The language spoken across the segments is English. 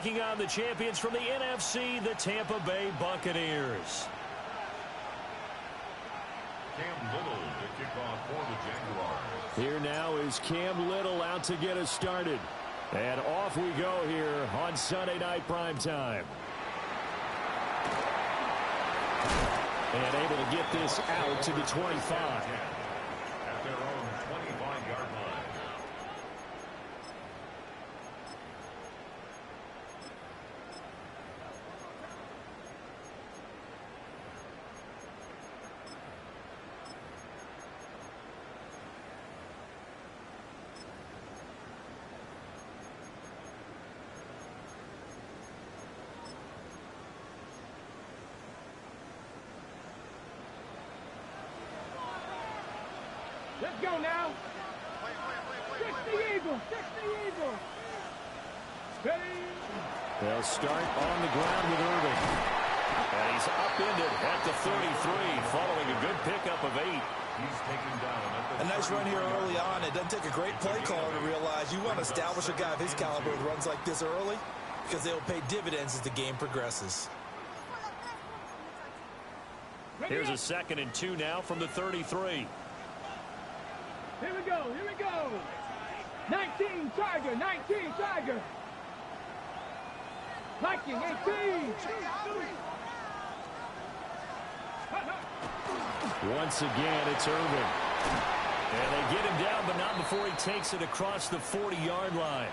taking on the champions from the NFC, the Tampa Bay Buccaneers. Cam Little to kick off for the Jaguars. Here now is Cam Little out to get us started. And off we go here on Sunday Night Primetime. And able to get this out to the 25. At their own 25-yard line. Let's go now. 60 Eagles. 60 Eagles. Ready. They'll start on the ground with Irving. And he's upended at the 33 following a good pickup of 8. He's taken down. A nice run here early on. It doesn't take a great play caller to realize you want to establish a guy of his caliber with runs like this early because they'll pay dividends as the game progresses. Here's a 2nd and 2 now from the 33. Here we go. Here we go. 19 Tiger. 19 Tiger. Viking 18. Once again, it's Irving. And they get him down, but not before he takes it across the 40-yard line.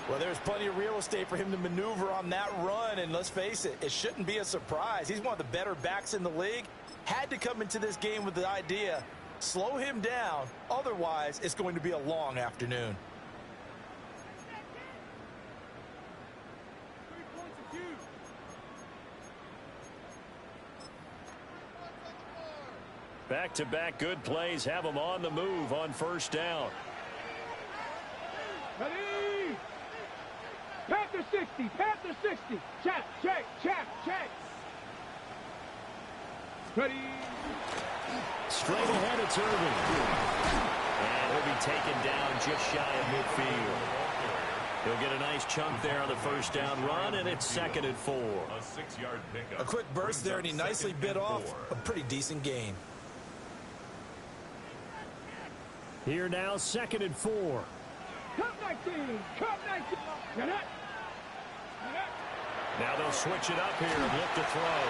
Well, there's plenty of real estate for him to maneuver on that run, and let's face it, it shouldn't be a surprise. He's one of the better backs in the league. Had to come into this game with the idea, slow him down, otherwise it's going to be a long afternoon. Back-to-back good plays have him on the move on first down. Ready. Panther 60. Panther 60. Check, check, check, check. Ready. Straight ahead, it's Irving. And he'll be taken down just shy of midfield. He'll get a nice chunk there on the first down run, and it's 2nd and 4. A 6-yard pickup. A quick burst there, and he nicely bit off a pretty decent gain. Here now, 2nd and 4. Cup 19. Cup 19. Get it. Now they'll switch it up here and look to throw.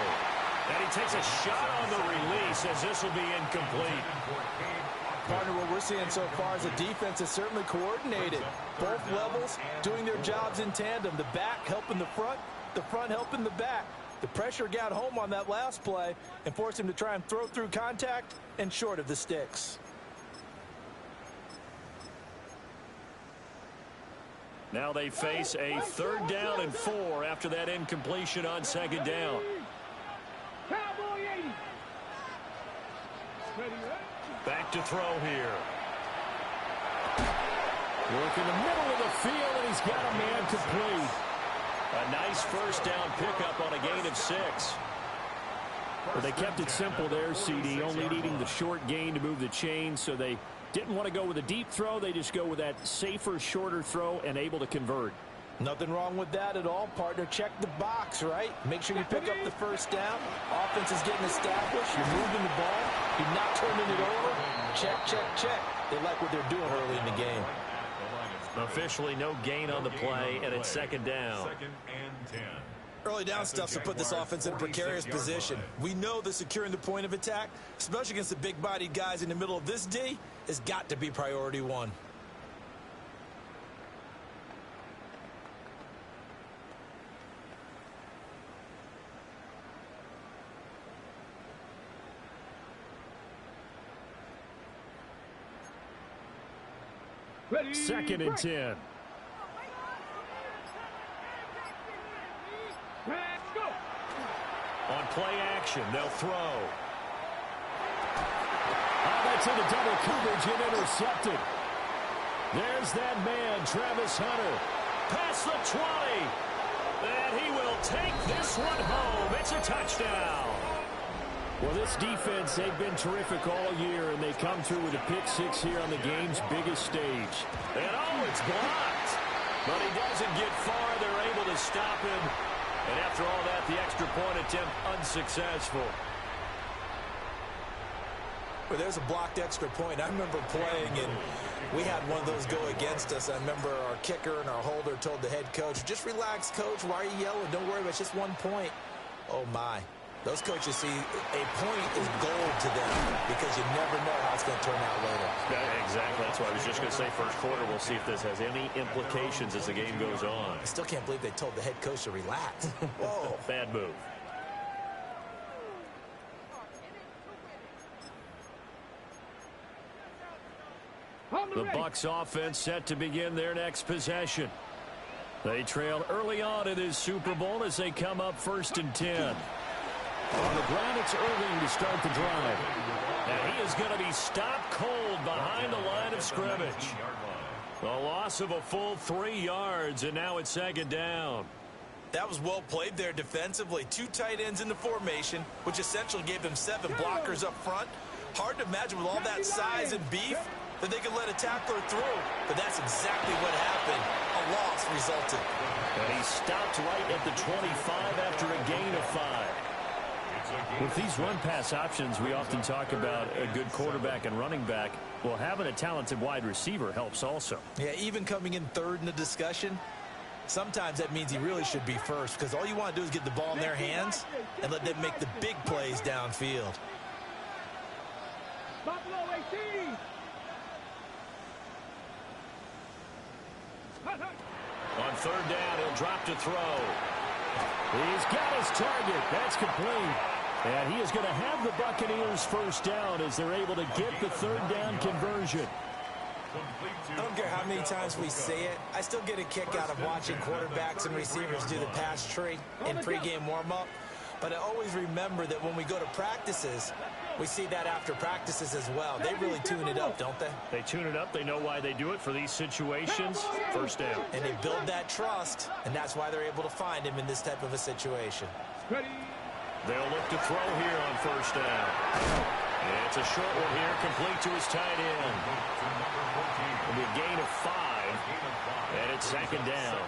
And he takes a shot on the release as this will be incomplete. Partner, what we're seeing so far is the defense is certainly coordinated. Both levels doing their jobs in tandem. The back helping the front helping the back. The pressure got home on that last play and forced him to try and throw through contact and short of the sticks. Now they face a 3rd down and 4 after that incompletion on 2nd down. Cowboy 80. Back to throw here. Work in the middle of the field, and he's got a man complete. A nice first down pickup on a gain of 6. Well, they kept it simple there, CD, only needing the short gain to move the chain, so they didn't want to go with a deep throw. They just go with that safer, shorter throw and able to convert. Nothing wrong with that at all, partner. Check the box, right? Make sure you pick up the first down. Offense is getting established. You're moving the ball. You're not turning it over. Check, check, check. They like what they're doing early in the game. Officially no gain on the play, and it's 2nd down. 2nd and 10. Early down stuff to put this offense in a precarious position. We know that securing the point of attack, especially against the big-bodied guys in the middle of this D, has got to be priority 1. Ready. 2nd and 10. Let's go. On play action, they'll throw. That's in the double coverage and intercepted. There's that man, Travis Hunter. Past the 20. And he will take this one home. It's a touchdown. Well, this defense, they've been terrific all year, and they come through with a pick-6 here on the game's biggest stage. And, oh, it's blocked. But he doesn't get far to stop him. And after all that, the extra point attempt unsuccessful. Well, there's a blocked extra point. I remember playing, and we had one of those go against us. I remember our kicker and our holder told the head coach, just relax, coach. Why are you yelling? Don't worry about it. It's just 1 point. Oh, my. Those coaches see a point is gold to them because you never know how it's going to turn out later. Yeah, exactly. That's why I was just going to say first quarter. We'll see if this has any implications as the game goes on. I still can't believe they told the head coach to relax. Whoa. Bad move. The Bucs offense set to begin their next possession. They trail early on in this Super Bowl as they come up 1st and 10. On the ground, it's Irving to start the drive. And he is going to be stopped cold behind the line of scrimmage. A loss of a full 3 yards, and now it's 2nd down. That was well played there defensively. 2 tight ends in the formation, which essentially gave them 7 blockers up front. Hard to imagine with all that size and beef that they could let a tackler through. But that's exactly what happened. A loss resulted. And he stopped right at the 25 after a gain of 5. With these run-pass options, we often talk about a good quarterback and running back. Well, having a talented wide receiver helps also. Yeah, even coming in 3rd in the discussion, sometimes that means he really should be first because all you want to do is get the ball in their hands and let them make the big plays downfield. Buffalo 18. On 3rd down, he'll drop to throw. He's got his target. That's complete. And he is going to have the Buccaneers first down as they're able to get the 3rd down conversion. I don't care how many times we say it. I still get a kick out of watching quarterbacks and receivers do the pass tree in pregame warm-up. But I always remember that when we go to practices, we see that after practices as well. They really tune it up, don't they? They tune it up. They know why they do it for these situations. First down. And they build that trust, and that's why they're able to find him in this type of a situation. Ready. They'll look to throw here on 1st down. And it's a short one here, complete to his tight end. It'll be a gain of 5, and it's 2nd down.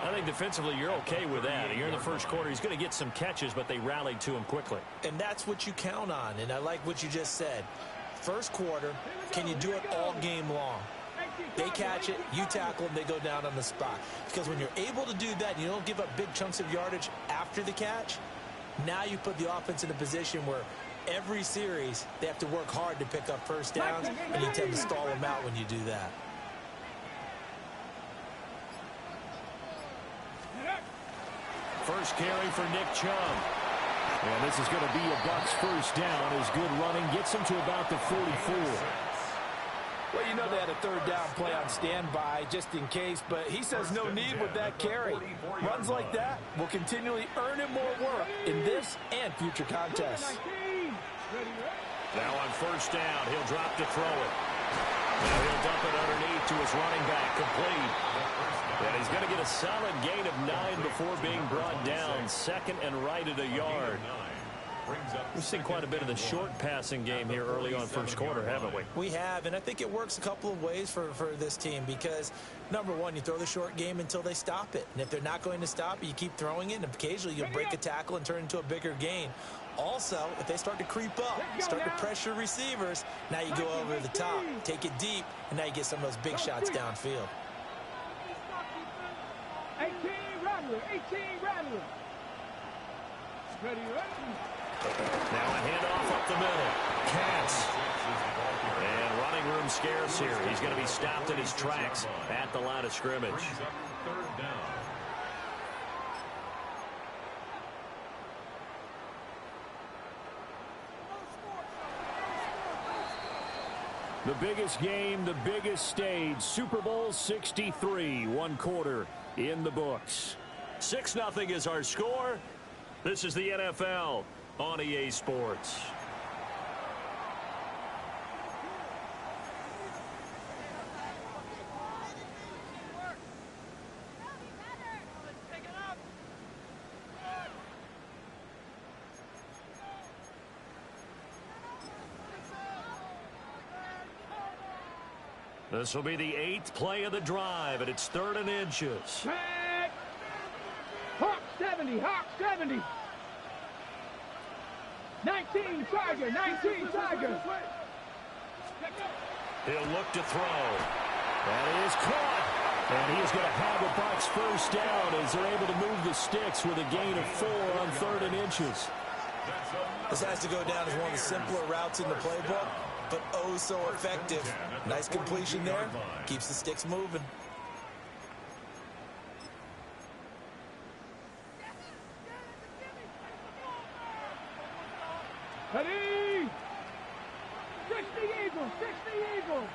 I think defensively you're okay with that. You're in the first quarter. He's going to get some catches, but they rallied to him quickly. And that's what you count on, and I like what you just said. First quarter, can you do it all game long? They catch it, you tackle them, they go down on the spot. Because when you're able to do that and you don't give up big chunks of yardage after the catch, now you put the offense in a position where every series they have to work hard to pick up first downs, and you tend to stall them out when you do that. First carry for Nick Chubb. And this is going to be a Bucs first down. His good running gets him to about the 44. Well, you know they had a 3rd down play on standby just in case, but he says no need with that carry. Runs like that will continually earn him more work in this and future contests. Now on 1st down, he'll drop to throw it. Now he'll dump it underneath to his running back, complete. And he's going to get a solid gain of 9 before being brought down. 2nd and right at a yard. We've seen quite a bit of the short passing game here early on 1st quarter, haven't we? We have, and I think it works a couple of ways for this team because, number one, you throw the short game until they stop it. And if they're not going to stop it, you keep throwing it, and occasionally you'll break a tackle and turn it into a bigger gain. Also, if they start to creep up, start to pressure receivers, now you go over the top, take it deep, and now you get some of those big shots downfield. 18 Rattler. 18 Rattler. Ready, ready. Now a handoff up the middle. Katz. And running room scarce here. He's going to be stopped in his tracks at the line of scrimmage. 3rd down. The biggest game, the biggest stage, Super Bowl 63, 1 quarter in the books. 6-0 is our score. This is the NFL on EA Sports. This will be the 8th play of the drive, and it's 3rd and inches. 70, Hawk 70. 19, Tiger, 19, Tiger. He'll look to throw. That is caught. And he is going to have a Bucs first down as they're able to move the sticks with a gain of 4 on 3rd and inches. This has to go down as one of the simpler routes in the playbook, but oh so effective. Nice completion there. Keeps the sticks moving. Ready? 60 Eagles, 60 Eagles.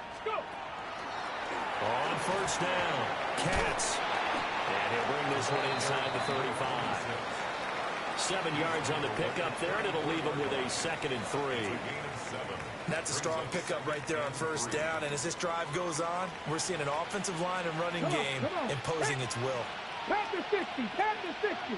Let's go. On first down, Katz. And he'll bring this one inside the 35. 7 yards on the pickup there, and it'll leave him with a 2nd and 3. That's a strong pickup right there on first down, and as this drive goes on, we're seeing an offensive line and running game imposing its will. Tap to 60, tap to 60.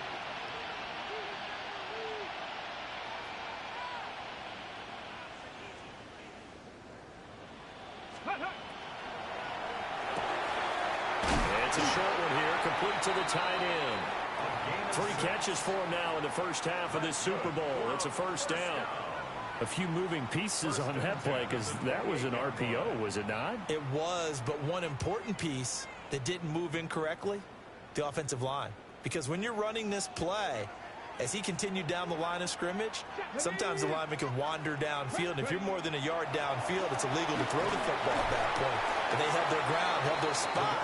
It's a short one here, complete to the tight end. 3 catches for him now in the first half of this Super Bowl. It's a first down. A few moving pieces on that play because that was an RPO, was it not? It was, but one important piece that didn't move incorrectly, the offensive line. Because when you're running this play, as he continued down the line of scrimmage, sometimes the lineman can wander downfield. And if you're more than a yard downfield, it's illegal to throw the football at that point. But they held their ground, held their spot,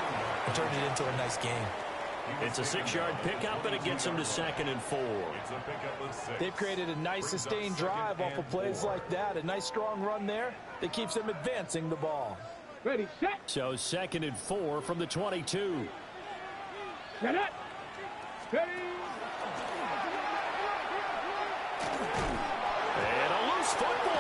and turned it into a nice game. It's a 6-yard pickup, and it gets them to 2nd and 4. They've created a nice sustained drive off of plays like that. A nice strong run there that keeps them advancing the ball. Ready, set. So 2nd and 4 from the 22. Set it. Ready. And a loose football.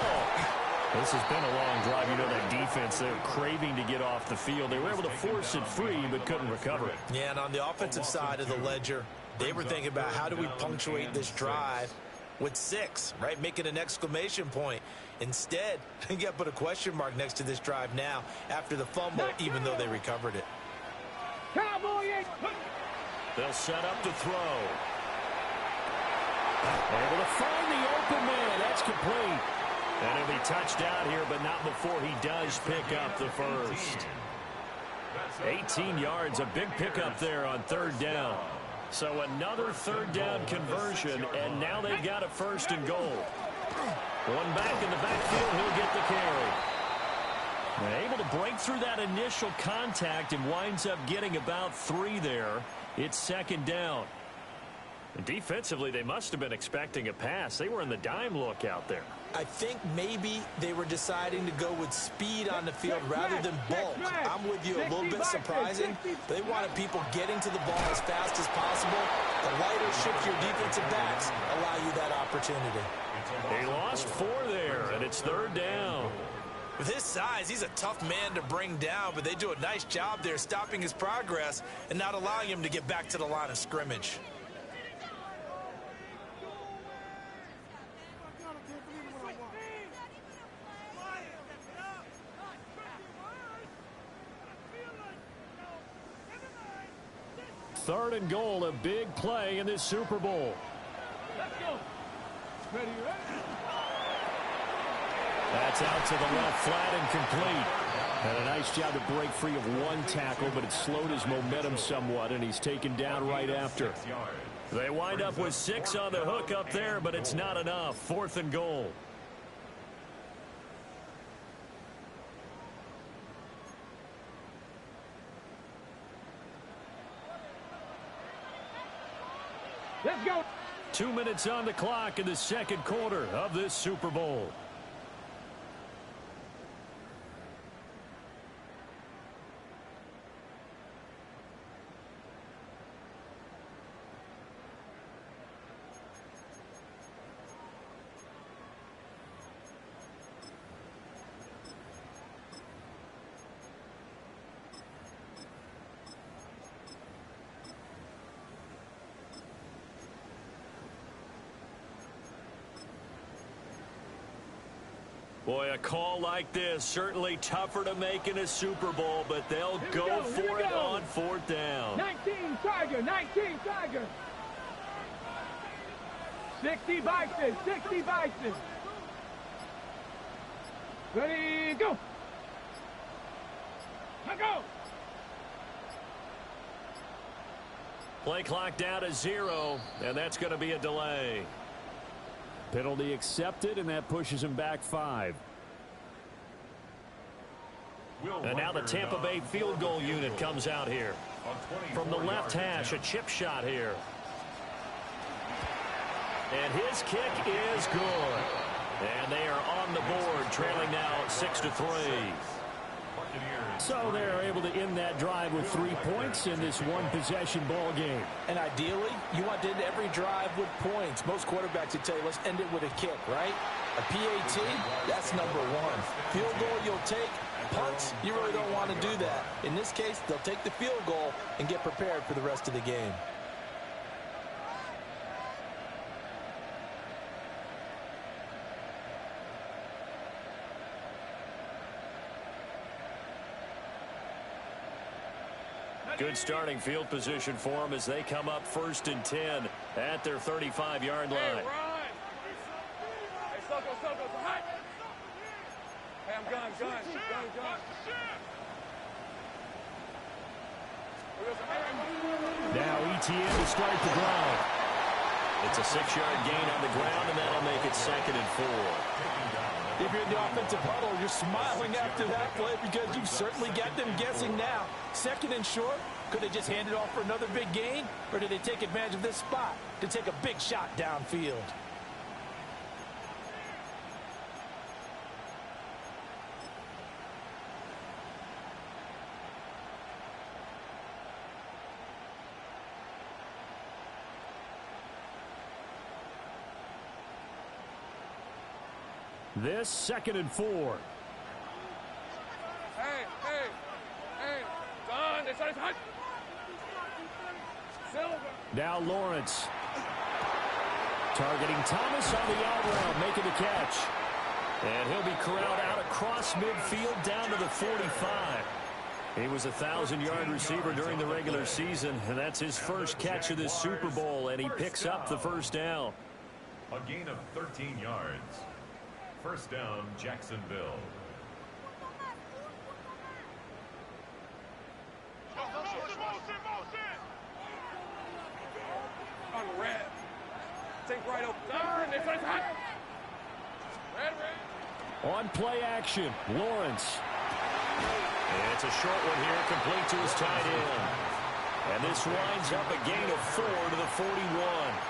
This has been a long drive. You know that defense, they're craving to get off the field. They were able to force it free, but couldn't recover it. Yeah, and on the offensive side of the ledger, they were thinking about how do we punctuate this drive with 6, right? Making an exclamation point. Instead, you got to put a question mark next to this drive now after the fumble, even though they recovered it. Cowboy 8. They'll set up to throw. Able to find the open man. That's complete. And he'll be touched out here, but not before he does pick up the first. 18 yards, a big pickup there on 3rd down. So another 3rd down conversion, and now they've got a 1st and goal. One back in the backfield, he'll get the carry. And able to break through that initial contact and winds up getting about 3 there. It's 2nd down. And defensively, they must have been expecting a pass. They were in the dime look out there. I think maybe they were deciding to go with speed on the field rather than bulk. I'm with you, a little bit surprising. They wanted people getting to the ball as fast as possible. The lighter shift your defensive backs allow you that opportunity. They lost 4 there, and it's 3rd down. With his size, he's a tough man to bring down, but they do a nice job there stopping his progress and not allowing him to get back to the line of scrimmage. Third and goal, a big play in this Super Bowl. Let's go. Ready, ready. That's out to the left, flat and complete. And a nice job to break free of one tackle, but it slowed his momentum somewhat, and he's taken down right after. They wind up with 6 on the hook up there, but it's not enough. 4th and goal. Let's go. 2 minutes on the clock in the 2nd quarter of this Super Bowl. Boy, a call like this, certainly tougher to make in a Super Bowl, but they'll go for it on 4th down. 19, Tiger, 19, Tiger. 60 Bison, 60 Bison. Ready, go. Go. Play clock down to 0, and that's going to be a delay. Penalty accepted, and that pushes him back 5. And now the Tampa Bay field goal unit comes out here. From the left hash, a chip shot here. And his kick is good. And they are on the board, trailing now 6-3. So they're able to end that drive with 3 points in this one-possession ball game. And ideally, you want to end every drive with points. Most quarterbacks would tell you, let's end it with a kick, right? A PAT, that's number 1. Field goal you'll take. Punts, you really don't want to do that. In this case, they'll take the field goal and get prepared for the rest of the game. Good starting field position for them as they come up 1st and 10 at their 35-yard line. Hey, Soko, hot. Hey, I'm gun. Now ETN to start the drive. It's a 6-yard gain on the ground, and that'll make it 2nd and 4. If you're in the offensive huddle, you're smiling after that play because you've certainly got them guessing now. 2nd and short, could they just hand it off for another big gain? Or do they take advantage of this spot to take a big shot downfield? This 2nd and 4. Hey, Don, it's hot. Silver. Now Lawrence. Targeting Thomas on the out route, making the catch. And he'll be corralled out across midfield down to the 45. He was a 1,000-yard receiver during the regular season, and that's his first catch of this Super Bowl, and he picks up the 1st down. A gain of 13 yards. 1st down, Jacksonville. On red. Take right up. It's hot. Red. On play action, Lawrence. And it's a short one here, complete to his tight end. And this winds up a gain of 4 to the 41.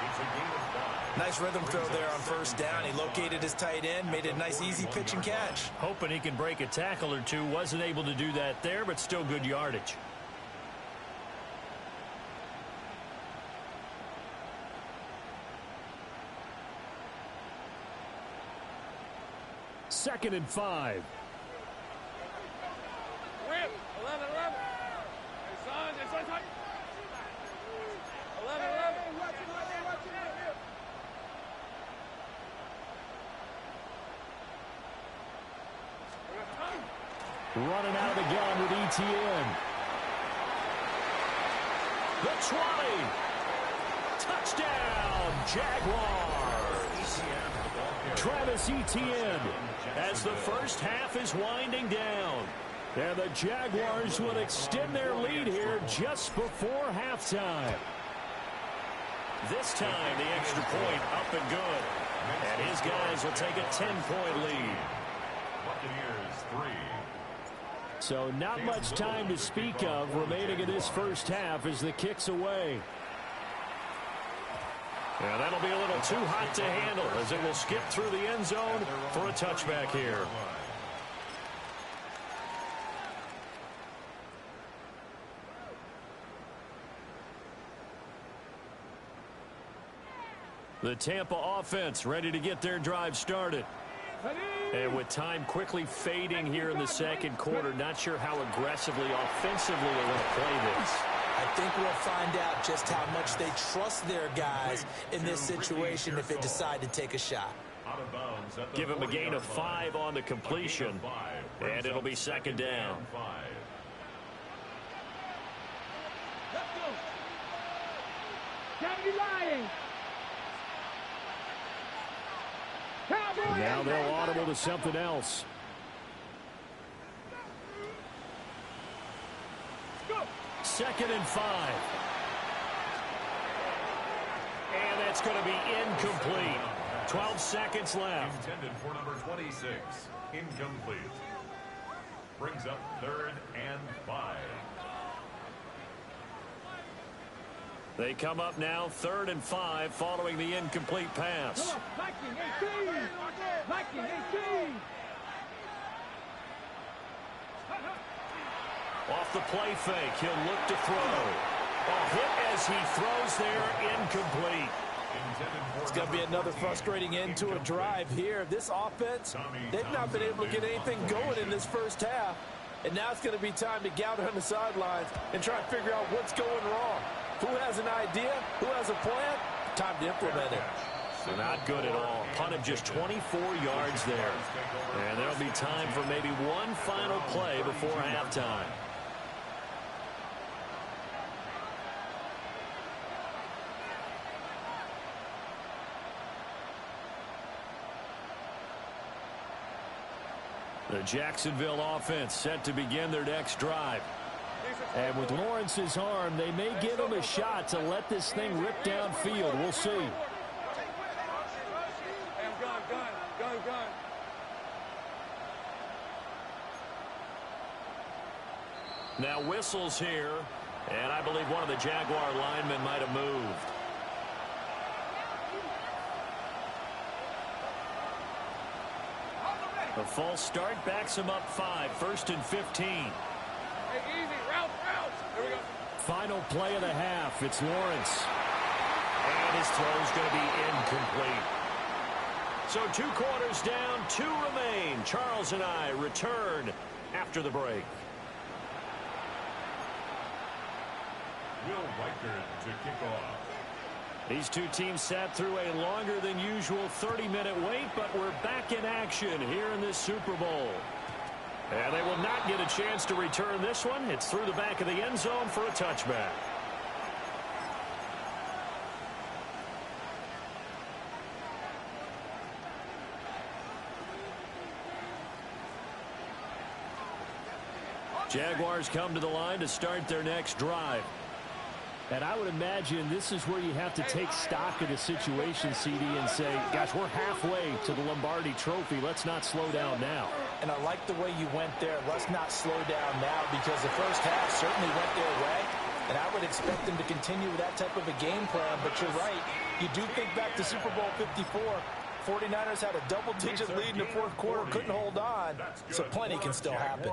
It's a gain of 5. Nice rhythm throw there on 1st down. He located his tight end, made it a nice easy pitch and catch. Hoping he can break a tackle or two. Wasn't able to do that there, but still good yardage. Second and 5. Rip. 11. Hey, son, it's hot. 11. Watch it. Running out of the gun with ETN. The 20. Touchdown, Jaguars. Travis Etienne. As the first half is winding down. And the Jaguars will extend their lead here just before halftime. This time, the extra point up and good. And his guys will take a 10-point lead. Buccaneers 3. So not much time to speak of remaining in this first half as the kick's away. And that'll be a little too hot to handle as it will skip through the end zone for a touchback here. The Tampa offense ready to get their drive started. And with time quickly fading here in the 2nd quarter, not sure how aggressively, offensively they're going to play this. I think we'll find out just how much they trust their guys in this situation if they decide to take a shot. Give him a gain of 5 on the completion, and it'll be 2nd down. County Lions. Now they'll audible to something else. Second and 5. And that's going to be incomplete. 12 seconds left. Intended for number 26. Incomplete. Brings up 3rd and 5. They come up now 3rd and 5 following the incomplete pass. Viking 18! Viking 18! Off the play fake, he'll look to throw. A hit as he throws there, incomplete. It's going to be another frustrating end to a drive here. This offense, they've not been able to get anything going in this first half. And now it's going to be time to gather on the sidelines and try to figure out what's going wrong. Who has an idea? Who has a plan? Time to implement it. So not good at all. Punt of just 24 yards there. And there'll be time for maybe one final play before halftime. The Jacksonville offense set to begin their next drive. And with Lawrence's arm, they may give him a shot to let this thing rip downfield. We'll see. Now whistles here, and I believe one of the Jaguar linemen might have moved. A false start backs him up 5, 1st and 15. Hey, easy, route. There we go. Final play of the half. It's Lawrence. And his throw's going to be incomplete. So 2 quarters down, 2 remain. Charles and I return after the break. Will Reichard to kick off. These two teams sat through a longer than usual 30-minute wait, but we're back in action here in this Super Bowl. And they will not get a chance to return this one. It's through the back of the end zone for a touchback. Jaguars come to the line to start their next drive. And I would imagine this is where you have to take stock of the situation, CD, and say, gosh, we're halfway to the Lombardi Trophy. Let's not slow down now. And I like the way you went there. Let's not slow down now, because the first half certainly went their way. And I would expect them to continue with that type of a game plan. But you're right. You do think back to Super Bowl 54. 49ers had a double-digit lead in the fourth quarter, couldn't hold on. So plenty can still happen.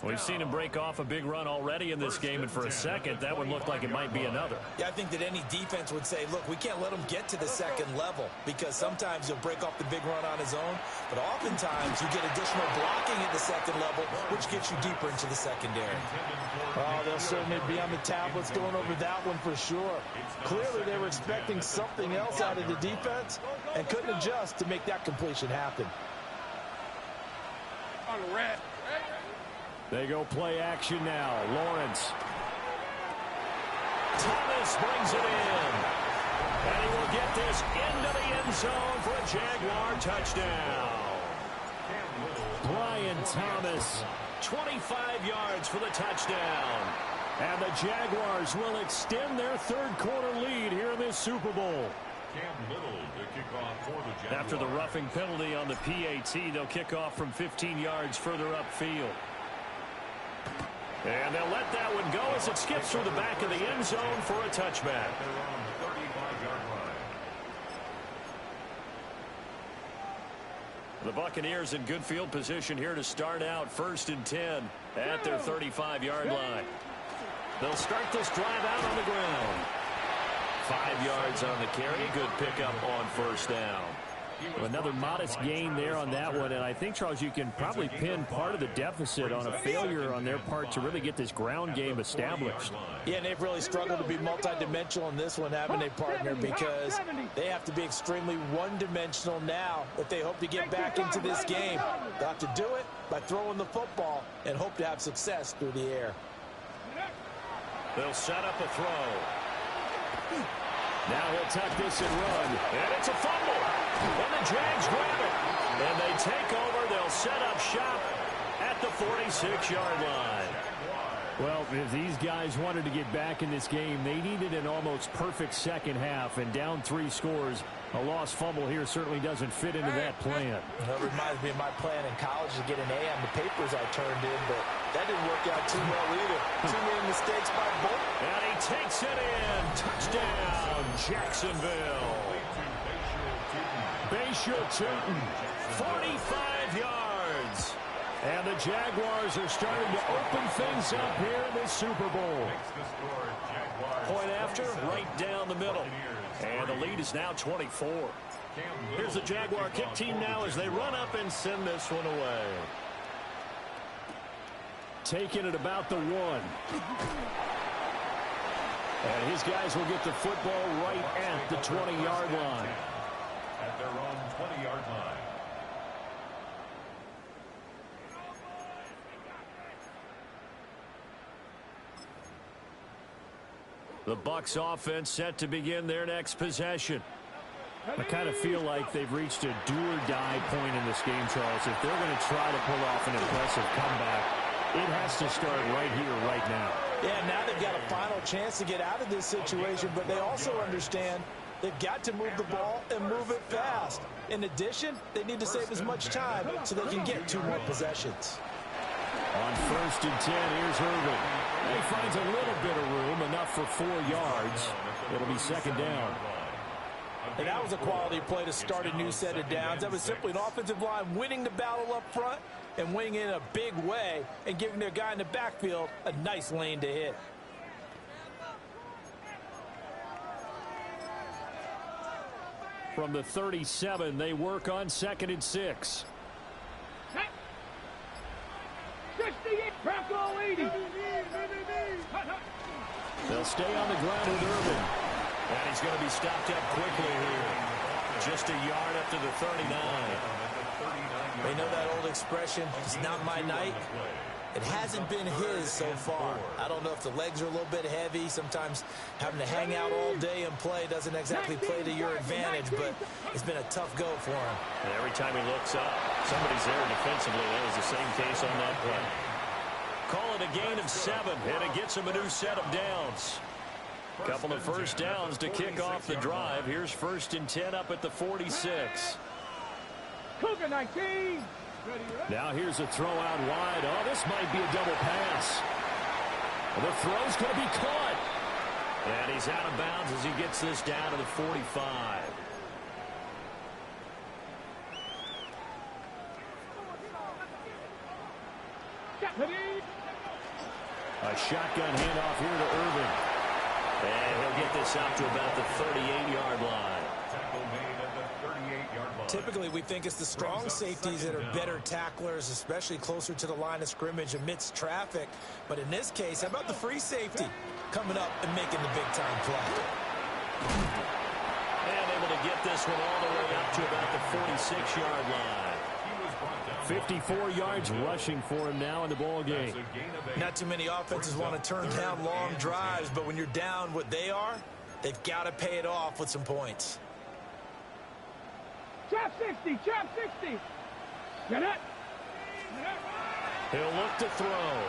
We've seen him break off a big run already in this game, and for a second, that one looked like it might be another. Yeah, I think that any defense would say, look, we can't let him get to the second level, because sometimes he'll break off the big run on his own, but oftentimes you get additional blocking at the second level, which gets you deeper into the secondary. Oh, they'll certainly be on the tablets going over that one for sure. Clearly, they were expecting something else out of the defense and couldn't adjust to make that completion happen. On the red. They go play action now. Lawrence. Thomas brings it in. And he will get this into the end zone for a Jaguar touchdown. Brian Thomas. 25 yards for the touchdown. And the Jaguars will extend their third quarter lead here in this Super Bowl. Cam Little to kick off for the Jaguars. After the roughing penalty on the PAT, they'll kick off from 15 yards further upfield. And they'll let that one go as it skips through the back of the end zone for a touchback. They're on the 35-yard line. The Buccaneers in good field position here to start out 1st and 10 at their 35-yard line. They'll start this drive out on the ground. 5 yards on the carry. Good pickup on 1st down. Another modest gain there on that one, and I think, Charles, you can probably pin part of the deficit on a failure on their part to really get this ground game established. Yeah, and they've really struggled to be multidimensional in this one, haven't they, partner, because they have to be extremely one-dimensional now if they hope to get back into this game. They'll have to do it by throwing the football and hope to have success through the air. They'll set up a throw. Now he'll tuck this and run. And it's a fumble. And the Jags grab it. And they take over. They'll set up shop at the 46-yard line. Well, if these guys wanted to get back in this game, they needed an almost perfect second half, and down 3 scores. A lost fumble here certainly doesn't fit into that plan. That reminds me of my plan in college to get an A on the papers I turned in, but that didn't work out too well either. Too many mistakes by both. And he takes it in. Touchdown, Jacksonville. Bayshore Tootin, 45 yards. And the Jaguars are starting to open things up here in this Super Bowl. Point after, right down the middle. And the lead is now 24. Here's the Jaguar kick team now as they run up and send this one away. Taking it about the 1. And his guys will get the football right at the 20-yard line. At their own 20-yard line. The Bucs offense set to begin their next possession. I kind of feel like they've reached a do-or-die point in this game, Charles. If they're going to try to pull off an impressive comeback, it has to start right here, right now. Yeah, now they've got a final chance to get out of this situation, but they also understand they've got to move the ball and move it fast. In addition, they need to save as much time so they can get 2 more possessions. On 1st and 10, here's Irvin. He finds a little bit of room, enough for 4 yards. It'll be 2nd down. And that was a quality play to start a new set of downs. That was simply an offensive line winning the battle up front and winning in a big way and giving their guy in the backfield a nice lane to hit. From the 37, they work on 2nd and 6. 68, Bronco 80. They'll stay on the ground with Irvin. And he's going to be stopped up quickly here. Just a yard up to the 39. They know that old expression, it's not my night. It hasn't been his so far. I don't know if the legs are a little bit heavy. Sometimes having to hang out all day and play doesn't exactly play to your advantage, but it's been a tough go for him. And every time he looks up, somebody's there defensively. That was the same case on that play. Call it a gain of 7, and it gets him a new set of downs. Couple of first downs to kick off the drive. Here's 1st and 10 up at the 46. Cougar 19. Now here's a throw out wide. Oh, this might be a double pass. The throw's going to be caught. And he's out of bounds as he gets this down to the 45. A shotgun handoff here to Irvin. And he'll get this out to about the 38-yard line. Typically, we think it's the strong safeties that are better tacklers, especially closer to the line of scrimmage amidst traffic. But in this case, how about the free safety coming up and making the big-time play? And able to get this one all the way up to about the 46-yard line. 54 yards rushing for him now in the ball game. Not too many offenses want to turn down long drives, but when you're down what they are, they've got to pay it off with some points. Trap 60, trap 60. Get it. He'll look to throw.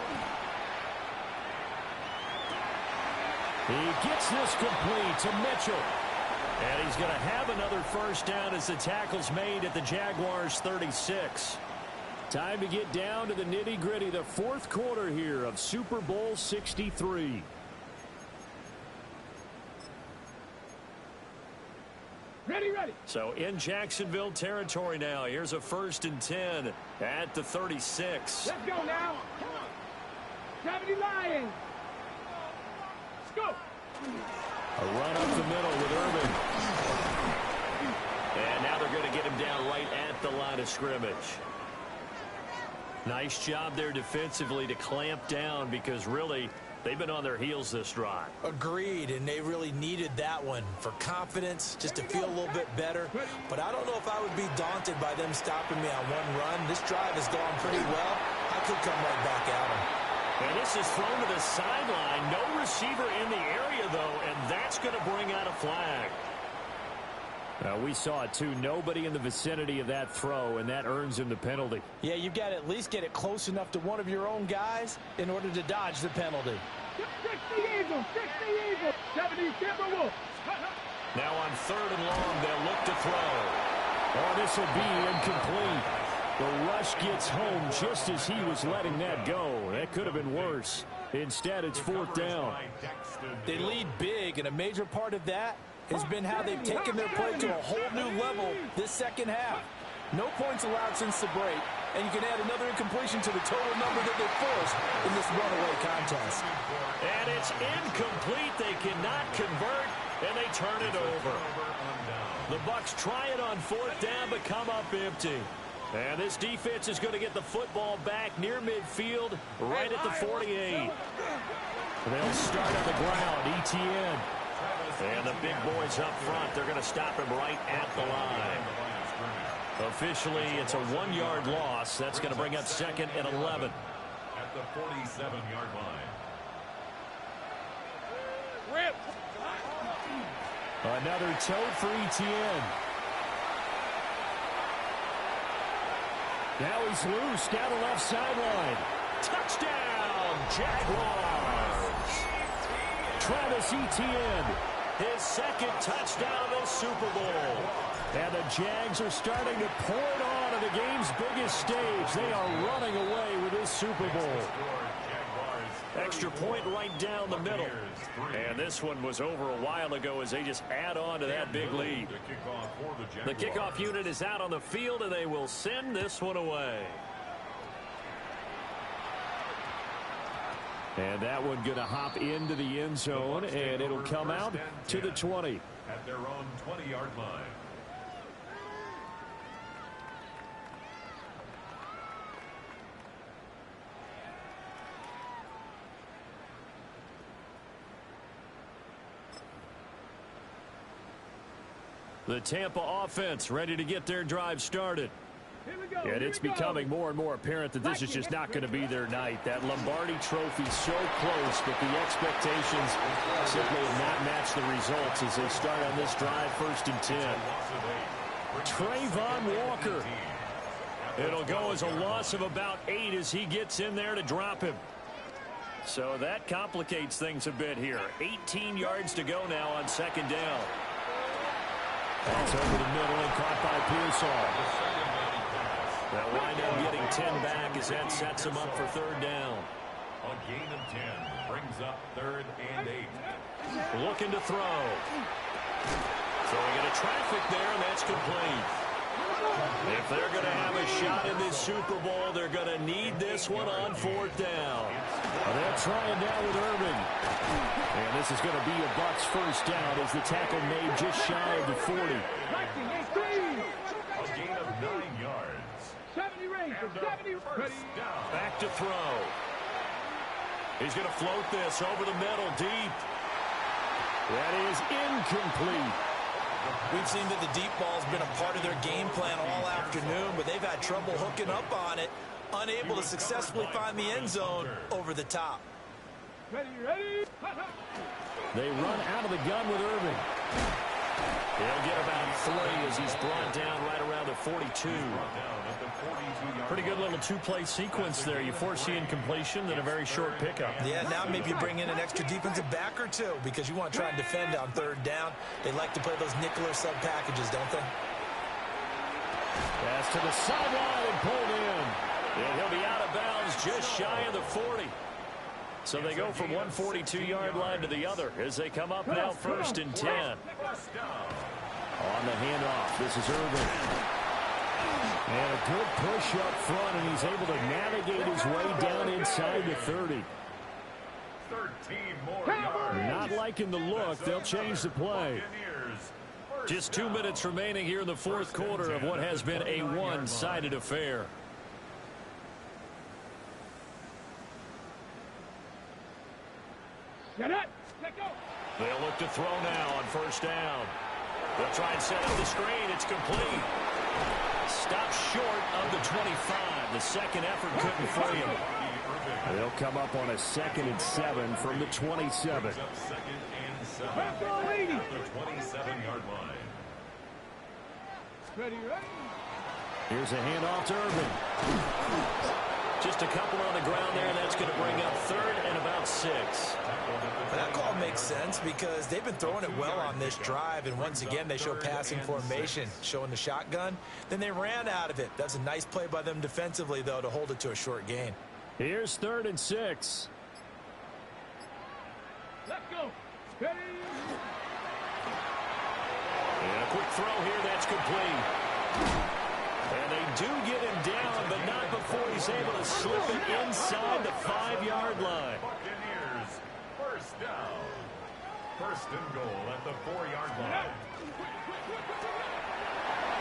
He gets this complete to Mitchell. And he's going to have another first down as the tackle's made at the Jaguars' 36. Time to get down to the nitty-gritty, the 4th quarter here of Super Bowl 63. Ready. So in Jacksonville territory now. Here's a 1st and 10 at the 36. Let's go now. Come on. 70 Lions. Let's go. A run up the middle with Irvin. And now they're going to get him down right at the line of scrimmage. Nice job there defensively to clamp down because really they've been on their heels this drive. Agreed, and they really needed that one for confidence, just to feel a little bit better. But I don't know if I would be daunted by them stopping me on one run. This drive has gone pretty well. I could come right back at them. And this is thrown to the sideline. No receiver in the area, though, and that's that's going to bring out a flag. We saw it, too. Nobody in the vicinity of that throw, and that earns him the penalty. Yeah, you've got to at least get it close enough to one of your own guys in order to dodge the penalty. 60 Eagles, 60 Eagles, 70 Timberwolves. Now on 3rd and long, they'll look to throw. Oh, this will be incomplete. The rush gets home just as he was letting that go. That could have been worse. Instead, it's 4th down. They lead big, and a major part of that has been how they've taken their play to a whole new level this second half. No points allowed since the break, and you can add another incompletion to the total number that they forced in this runaway contest. And it's incomplete. They cannot convert, and they turn it over. The Bucs try it on 4th down, but come up empty. And this defense is going to get the football back near midfield, right at the 48. They'll start on the ground. Etienne. And the big boys up front, they're going to stop him right at the line. Officially, it's a 1-yard loss. That's going to bring up 2nd and 11. At the 47-yard line. Rip. Another tote for Etienne. Now he's loose down the left sideline. Touchdown, Jaguars! Travis Etienne. His 2nd touchdown of the Super Bowl. And the Jags are starting to pour it on at the game's biggest stage. They are running away with this Super Bowl. Extra point right down the middle. And this one was over a while ago as they just add on to that big lead. The kickoff unit is out on the field, and they will send this one away. And that one going to hop into the end zone, and it'll come out to the 20. At their own 20-yard line. The Tampa offense ready to get their drive started. Here we go. And it's becoming more and more apparent that this is just not going to be their night. That Lombardi Trophy so close, but the expectations simply have not matched the results as they start on this drive, 1st and 10. Trayvon Walker. It'll go as a loss of about 8 as he gets in there to drop him. So that complicates things a bit here. 18 yards to go now on 2nd down. That's over the middle and caught by Pearsall. They'll wind up getting 10 back as that sets them up for 3rd down. A gain of 10 brings up 3rd and 8. Looking to throw. Throwing into traffic there, and that's complete. If they're going to have a shot in this Super Bowl, they're going to need this one on 4th down. They're trying now with Irvin. And this is going to be a Bucs 1st down as the tackle made just shy of the 40. A gain of 9 yards. 70 Rangers, 70 First down. Back to throw. He's going to float this over the middle deep. That is incomplete. We've seen that the deep ball's been a part of their game plan all afternoon, but they've had trouble hooking up on it, unable to successfully find the end zone over the top. Ready, ready. They run out of the gun with Irvin. He'll get about 3 as he's brought down right around the 42. Pretty good little 2-play sequence there. You force the incompletion, then a very short pickup. Yeah, now maybe you bring in an extra defensive back or 2 because you want to try and defend on 3rd down. They like to play those nickel or sub packages, don't they? Pass to the sideline and pulled in. And he'll be out of bounds just shy of the 40. So they go from one 42-yard line to the other as they come up now 1st and 10. On the handoff, this is Irvin. And a good push up front, and he's able to navigate his way down inside the 30. 13 more yards. Not liking the look. They'll change the play. Just 2 minutes remaining here in the 4th quarter of what has been a one-sided affair. Get up. Let go. They'll look to throw now on 1st down. They'll try and set up the screen. It's complete. Stopped short of the 25. The second effort couldn't free him. They'll come up on a 2nd and 7 from the 27. Brings up 2nd and 7 at the 27-yard line. Ready, ready. Here's a handoff to Irvin. Just a couple on the ground there, and that's going to bring up 3rd and about 6. That call makes sense because they've been throwing it well on this drive, and once again they show passing formation, showing the shotgun. Then they ran out of it. That's a nice play by them defensively, though, to hold it to a short gain. Here's 3rd and 6. Let's go. Ready. And a quick throw here, that's complete. And they do get him down, but not before he's able to slip it inside the 5-yard line. Buccaneers, first down. 1st and goal at the 4-yard line.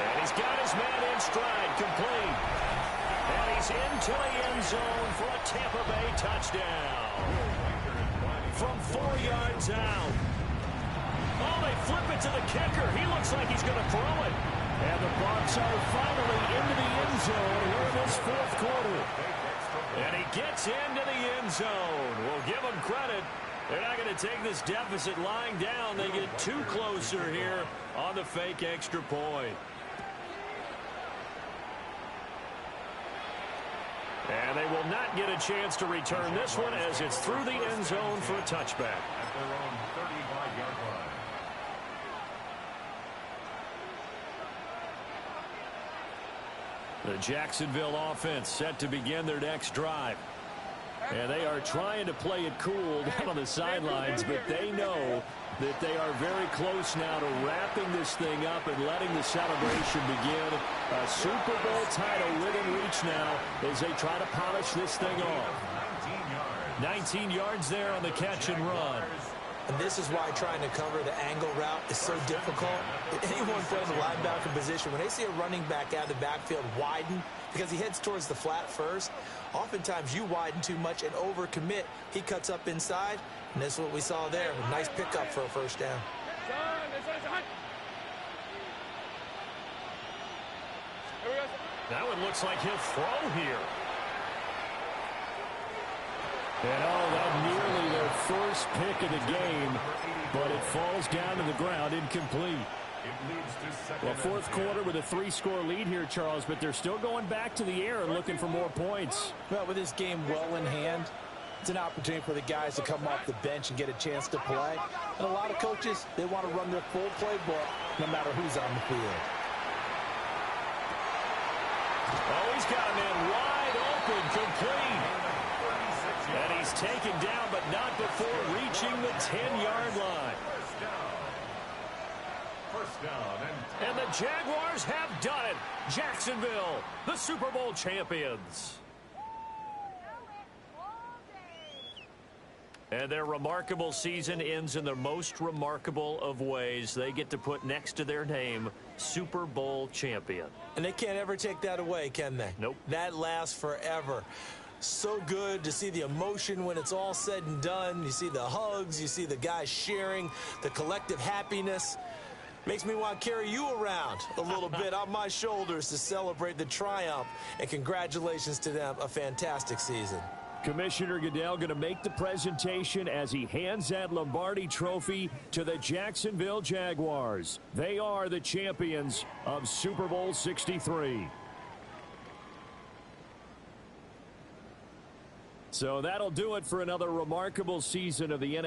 And he's got his man in stride, complete. And he's into the end zone for a Tampa Bay touchdown. From 4 yards out. Oh, they flip it to the kicker. He looks like he's going to throw it. And the Bucs are finally into the end zone here in this 4th quarter. And he gets into the end zone. We'll give him credit. They're not going to take this deficit lying down. They get 2 closer here on the fake extra point. And they will not get a chance to return this one as it's through the end zone for a touchback. At their own 35-yard line. The Jacksonville offense set to begin their next drive. And they are trying to play it cool down on the sidelines, but they know that they are very close now to wrapping this thing up and letting the celebration begin. A Super Bowl title within reach now as they try to polish this thing off. 19 yards there on the catch and run. And this is why trying to cover the angle route is so difficult. Anyone playing the linebacker position, when they see a running back out of the backfield widen because he heads towards the flat first, oftentimes you widen too much and overcommit. He cuts up inside, and that's what we saw there. A nice pickup for a first down. That one looks like he'll throw here. And that nearly their first pick of the game, but it falls down to the ground incomplete. Well, 4th quarter with a 3-score lead here, Charles, but they're still going back to the air and looking for more points. Well, with this game well in hand, it's an opportunity for the guys to come off the bench and get a chance to play. And a lot of coaches, they want to run their full playbook no matter who's on the field. Oh, he's got a man wide open, complete. And he's taken down, but not before reaching the 10-yard line. First down. And the Jaguars have done it. Jacksonville, the Super Bowl champions. And their remarkable season ends in the most remarkable of ways. They get to put next to their name, Super Bowl champion. And they can't ever take that away, can they? Nope. That lasts forever. So good to see the emotion when it's all said and done. You see the hugs, you see the guys sharing, the collective happiness. Makes me want to carry you around a little bit on my shoulders to celebrate the triumph. And congratulations to them, a fantastic season. Commissioner Goodell going to make the presentation as he hands that Lombardi trophy to the Jacksonville Jaguars. They are the champions of Super Bowl 63. So that'll do it for another remarkable season of the NFL.